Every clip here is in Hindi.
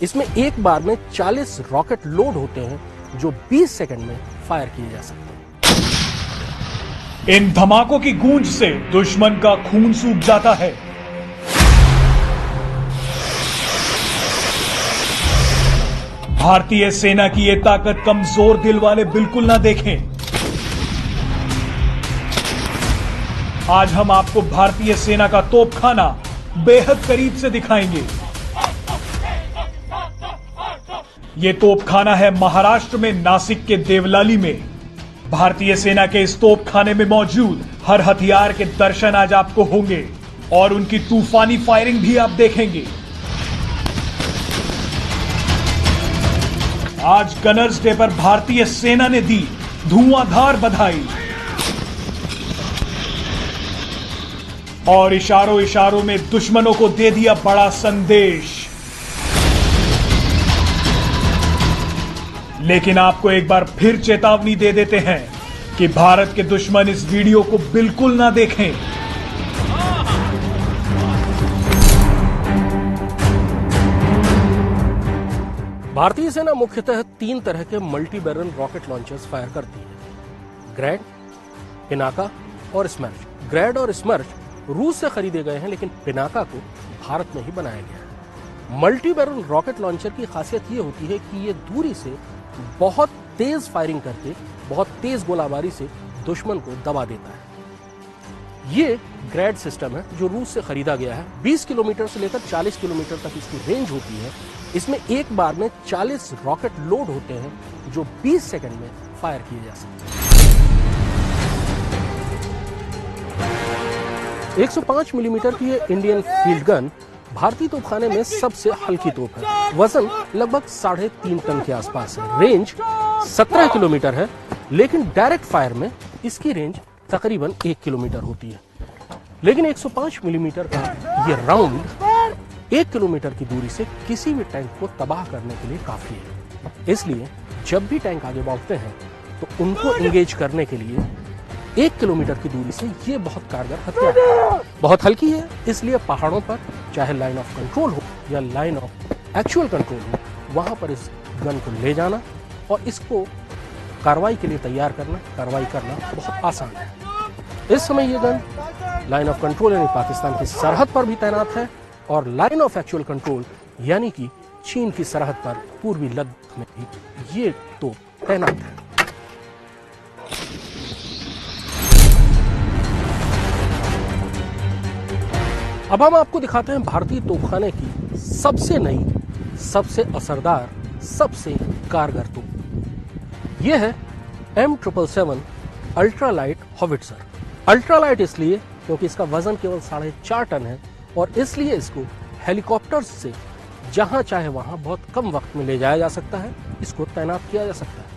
इसमें एक बार में 40 रॉकेट लोड होते हैं जो 20 सेकंड में फायर किए जा सकते हैं। इन धमाकों की गूंज से दुश्मन का खून सूख जाता है। भारतीय सेना की ये ताकत कमजोर दिल वाले बिल्कुल ना देखें। आज हम आपको भारतीय सेना का तोपखाना बेहद करीब से दिखाएंगे। ये तोपखाना है महाराष्ट्र में नासिक के देवलाली में। भारतीय सेना के इस तोपखाने में मौजूद हर हथियार के दर्शन आज आपको होंगे और उनकी तूफानी फायरिंग भी आप देखेंगे। आज गनर्स डे पर भारतीय सेना ने दी धुआंधार बधाई और इशारों इशारों में दुश्मनों को दे दिया बड़ा संदेश। लेकिन आपको एक बार फिर चेतावनी दे देते हैं कि भारत के दुश्मन इस वीडियो को बिल्कुल ना देखें। भारतीय सेना मुख्यतः 3 तरह के multi barrel rocket launchers fire करती है, ग्रैड, पिनाका और स्मर्च। ग्रैड और स्मर्च रूस से खरीदे गए हैं, लेकिन पिनाका को भारत में ही बनाया गया है। मल्टी बैरल रॉकेट लॉन्चर की खासियत यह होती है कि ये दूरी से बहुत तेज फायरिंग करके बहुत तेज गोलाबारी से दुश्मन को दबा देता है। ये ग्रैड सिस्टम है जो रूस से खरीदा गया है। 20 किलोमीटर से लेकर 40 किलोमीटर तक इसकी रेंज होती है। इसमें एक बार में 40 रॉकेट लोड होते हैं जो 20 सेकंड में फायर किए जा सकते हैं। 105 मिलीमीटर की ये इंडियन फील्ड गन भारतीय तोपखाने में सबसे हल्की तोप है। वजन लगभग 3.5 टन के आसपास है। रेंज 17 किलोमीटर है, लेकिन डायरेक्ट फायर में इसकी रेंज तकरीबन 1 किलोमीटर होती है। लेकिन 105 मिलीमीटर का ये राउंड 1 किलोमीटर की दूरी से किसी भी टैंक को तबाह करने के लिए काफी है। इसलिए जब भी टैंक आगे बढ़ते हैं तो उनको एंगेज करने के लिए 1 किलोमीटर की दूरी से ये बहुत कारगर हथियार है। बहुत हल्की है, इसलिए पहाड़ों पर चाहे लाइन ऑफ कंट्रोल हो या लाइन ऑफ एक्चुअल कंट्रोल हो, वहां पर इस गन को ले जाना और इसको कार्रवाई के लिए तैयार करना, कार्रवाई करना बहुत आसान है। इस समय ये गन लाइन ऑफ कंट्रोल यानी पाकिस्तान की सरहद पर भी तैनात है और लाइन ऑफ एक्चुअल कंट्रोल यानी कि चीन की सरहद पर पूर्वी लद्दाख में भी ये तो तैनात है। अब हम आपको दिखाते हैं भारतीय तोपखाने की सबसे नई, सबसे असरदार, सबसे कारगर तोप। यह है M777 अल्ट्रालाइट हॉविट्जर। अल्ट्रालाइट इसलिए क्योंकि इसका वजन केवल 4.5 टन है और इसलिए इसको हेलीकॉप्टर से जहां चाहे वहां बहुत कम वक्त में ले जाया जा सकता है, इसको तैनात किया जा सकता है।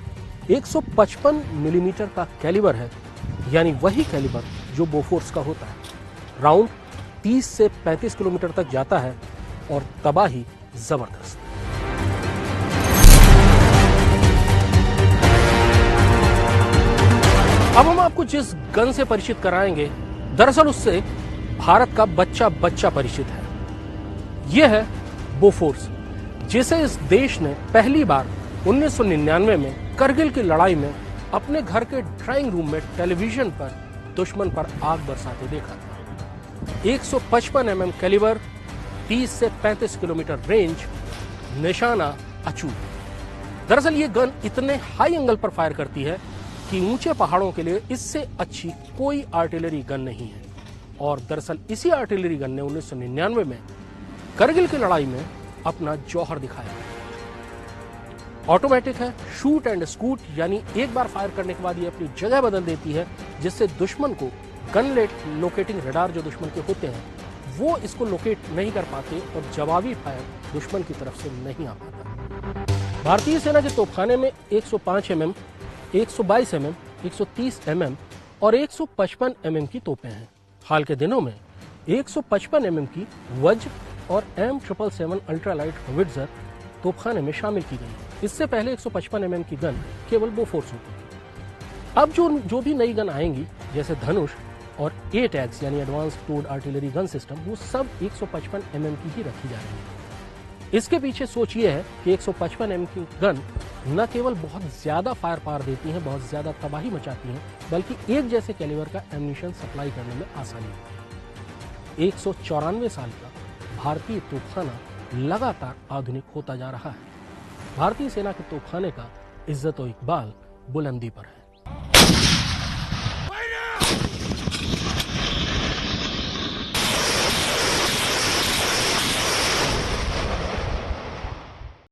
155 मिलीमीटर का कैलिबर है, यानी वही कैलिबर जो बोफोर्स का होता है। राउंड 30 से 35 किलोमीटर तक जाता है और तबाही जबरदस्त। अब हम आपको जिस गन से परिचित कराएंगे, दरअसल उससे भारत का बच्चा बच्चा परिचित है। यह है बोफोर्स, जिसे इस देश ने पहली बार 1999 में करगिल की लड़ाई में अपने घर के ड्राइंग रूम में टेलीविजन पर दुश्मन पर आग बरसाते देखा था। 155 mm कैलिबर, 30 से 35 किलोमीटर रेंज, निशाना अचूक। दरअसल ये गन इतने हाई एंगल पर फायर करती है कि ऊंचे पहाड़ों के लिए इससे अच्छी कोई आर्टिलरी गन नहीं है। और दरअसल इसी आर्टिलरी गन ने 1999 में करगिल की लड़ाई में अपना जौहर दिखाया। ऑटोमेटिक है, शूट एंड स्कूट, यानी एक बार फायर करने के बाद ये अपनी जगह बदल देती है, जिससे दुश्मन को गन लोकेटिंग रडार जो दुश्मन के होते हैं वो इसको लोकेट नहीं कर पाते और जवाबी फायर दुश्मन की तरफ से नहीं आ पाता। भारतीय सेना के तोपखाने में 105 mm, 122 mm, 130 mm और 155 mm की तोपें हैं। हाल के दिनों में 155 mm की वज्र और M777 अल्ट्रालाइट हॉविट्जर तोपखाने में शामिल की गई। इससे पहले 155 mm की गन केवल बोफोर्स होती थी। अब जो भी नई गन आएंगी, जैसे धनुष और ATAGS यानी advanced towed artillery gun system, वो सब 155 mm की ही रखी जा रही है। इसके पीछे सोच ये है कि 155 एम की गन न केवल बहुत ज्यादा फायर पावर देती हैं, बहुत ज्यादा तबाही मचाती हैं, बल्कि एक जैसे कैलिबर का एम्यूनिशन सप्लाई करने में आसानी होती है। 194 साल का भारतीय तोपखाना लगातार आधुनिक होता जा रहा है। भारतीय सेना के तोपखाने का इज्जत और इकबाल बुलंदी पर है।